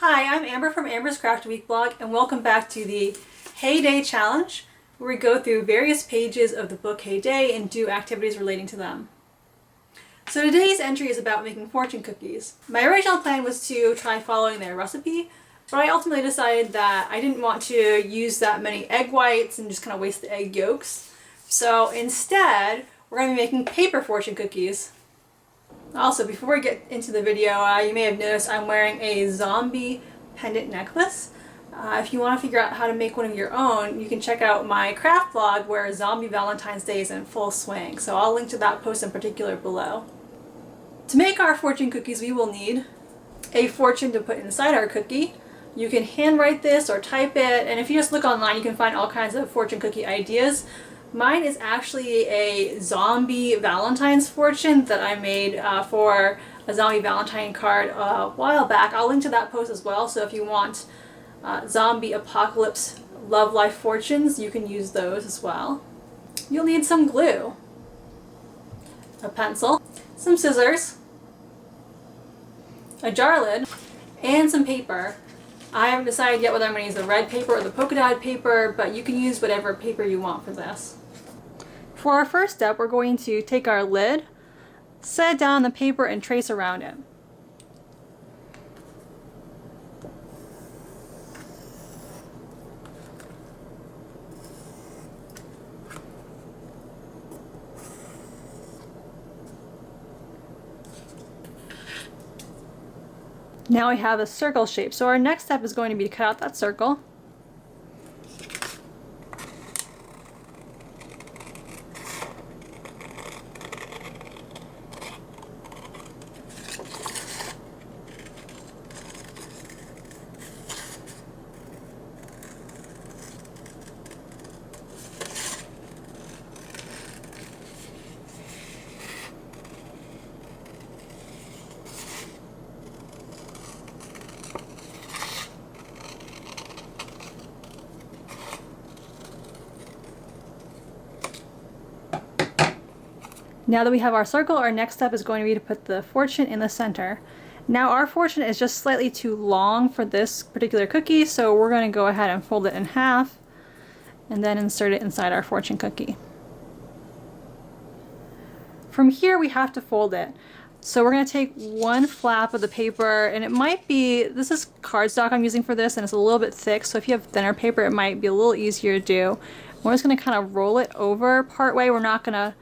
Hi, I'm Amber from Amber's Craft Week blog, and welcome back to the Heyday Challenge, where we go through various pages of the book Heyday and do activities relating to them. So today's entry is about making fortune cookies. My original plan was to try following their recipe, but I ultimately decided that I didn't want to use that many egg whites and just kind of waste the egg yolks. So instead, we're going to be making paper fortune cookies. Also, before we get into the video, you may have noticed I'm wearing a zombie pendant necklace. If you want to figure out how to make one of your own, you can check out my craft blog where Zombie Valentine's Day is in full swing. So I'll link to that post in particular below. To make our fortune cookies, we will need a fortune to put inside our cookie. You can handwrite this or type it, and if you just look online, you can find all kinds of fortune cookie ideas. Mine is actually a zombie Valentine's fortune that I made for a zombie Valentine card a while back. I'll link to that post as well, so if you want zombie apocalypse love life fortunes, you can use those as well. You'll need some glue, a pencil, some scissors, a jar lid, and some paper. I haven't decided yet whether I'm going to use the red paper or the polka dot paper, but you can use whatever paper you want for this. For our first step, we're going to take our lid, set it down on the paper, and trace around it. Now we have a circle shape, so our next step is going to be to cut out that circle. Now that we have our circle, our next step is going to be to put the fortune in the center. Now our fortune is just slightly too long for this particular cookie, so we're going to go ahead and fold it in half and then insert it inside our fortune cookie. From here we have to fold it. So we're going to take one flap of the paper, and it might be, this is cardstock I'm using for this, and it's a little bit thick, so if you have thinner paper it might be a little easier to do. We're just going to kind of roll it over part way. We're not going to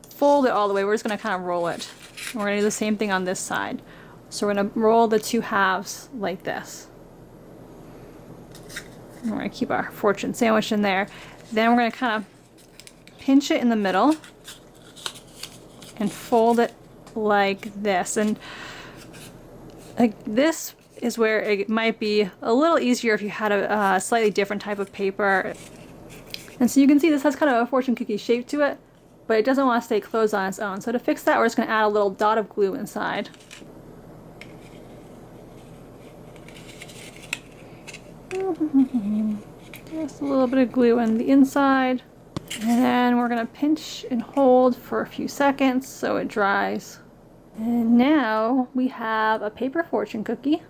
fold it all the way, we're just going to kind of roll it. We're going to do the same thing on this side. So we're going to roll the two halves like this. And we're going to keep our fortune sandwiched in there. Then we're going to kind of pinch it in the middle and fold it like this. And like this is where it might be a little easier if you had a slightly different type of paper. And so you can see this has kind of a fortune cookie shape to it, but it doesn't want to stay closed on its own. So to fix that, we're just going to add a little dot of glue inside. Just a little bit of glue on the inside. And then we're going to pinch and hold for a few seconds so it dries. And now we have a paper fortune cookie.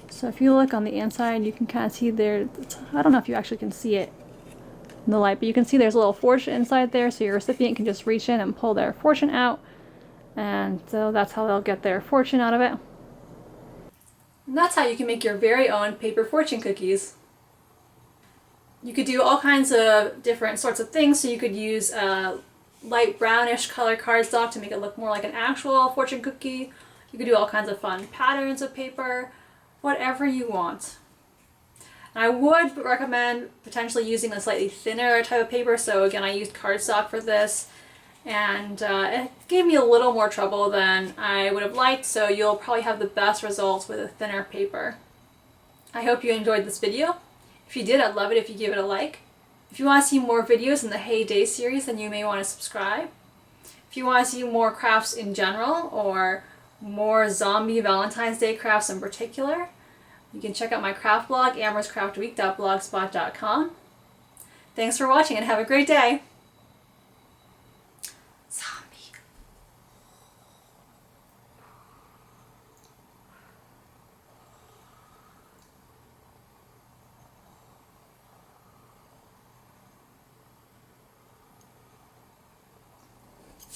So if you look on the inside, you can kind of see there, I don't know if you actually can see it in the light, but you can see there's a little fortune inside there, so your recipient can just reach in and pull their fortune out, and so that's how they'll get their fortune out of it. And that's how you can make your very own paper fortune cookies. You could do all kinds of different sorts of things, so you could use light brownish color cardstock to make it look more like an actual fortune cookie. You could do all kinds of fun patterns of paper, whatever you want. I would recommend potentially using a slightly thinner type of paper, so again I used cardstock for this, and it gave me a little more trouble than I would have liked, so you'll probably have the best results with a thinner paper. I hope you enjoyed this video. If you did, I'd love it if you give it a like. If you want to see more videos in the Heyday series, then you may want to subscribe. If you want to see more crafts in general, or more zombie Valentine's Day crafts in particular, you can check out my craft blog, amberscraftweek.blogspot.com. Thanks for watching and have a great day!